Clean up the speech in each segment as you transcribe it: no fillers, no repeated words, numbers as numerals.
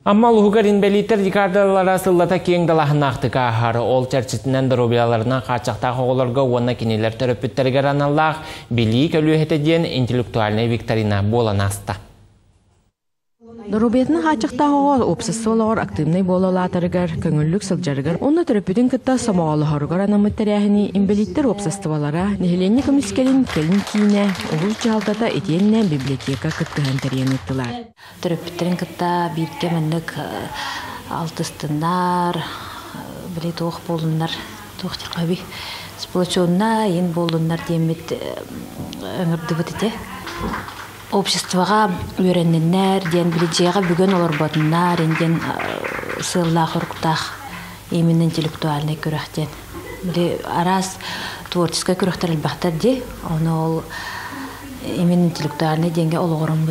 Amma Luhugarin beliter dikardallara sılata keң dalahınaqtıqa harı ol çerçitinden dorobiyalarına qaçaqtaq oğularga ona kiniler töröpütterger analaq bilik ölühetedien intellektualne viktorina bolanasta. Дорубетны хачыктагы ол обсессиялар активный болалатыргар, көңүллүк сылжаргар, онны төрөпүдүн кытта самаалыхаргар анамыт тәрәһини имбелиттер обсессиялара, нехленни комискелин келин кийне, улус жалтата этенне библиотека кыттыган тәрәһиниттилар. Төрөпүттерин кытта бирке менник алтыстындар, биле тоох болундар, тоохчыркаби сплочонна ен болундар демет өңөрдүбүт ите. Обществоға үйренненнер, ден білежеға бүгін олар батыннар, ден сыллақ ұрықтақ, емін интеллектуальный көріқтен. Біле арас творческая көріқтер әлбақтар де, оны ол емін интеллектуальный денге олығырын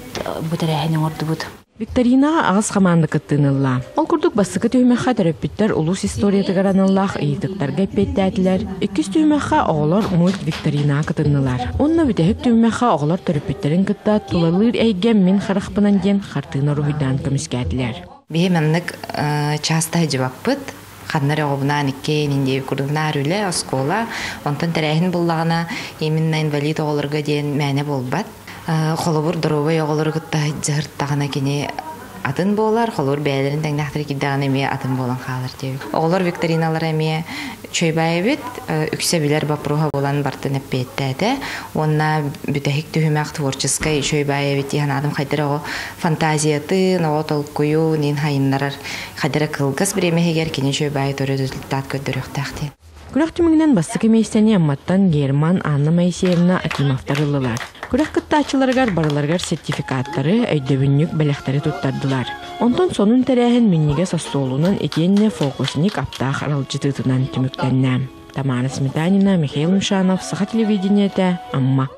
бұтырәхінен орды бұд. Викторина ағыз қаманды кыттынылла. Ол күрдік басықы түймеққа төрөппіттер улус историяты гараныллах ийтықтар гәппетті әтілер. Иккіз түймеққа оғылар мульт Викторина кыттынылар. Онна бүтәхік түймеққа оғылар төрөппіттерін кытта тулалыр әйген мен қарықпынан ден қартына рухидан көміске әтілер. Бейменлік часта жыбаппыт. Қаннары оғыбынан икке нендей күрдігінар үлі оскола. Онтан тәрәхін бұллағына емінна инвалид оғылырға ден мәне болбат. Холобур дорубай оғылыр күтті жығырттағына кене атын болар, холобур бәлерін тәңнақтыр кеддағын әме атын болан қалыр деп. Оғылыр викториналар әме чөйбайы бет, үксе білер бапруға болан бартын әппетті әді. Онна бүтәхік түхімәқ творческай чөйбайы бет еған адым қайдыр оғы фантазиятын, оғы толқойу, нен хайынларар қайдыры қылғыз бір емегер кене чөйбайы торы дүзілтат көддіріқтақты. Күрәк түмігінен басықы мейстәне амматтан Герман Анна Майсеевна Акимовтарылылар. Күрәк кыттачыларгар барыларгар сертификаттары өйдөбүннүк бәләхтәре туттардылар. Онтон сонун тәрәһен минниге состолунан этенне фокусник аптах аралжытытынан түмүктәннәм. Тамара Сметанина, Михаил Мшанов, Саха телевидениете, Амма.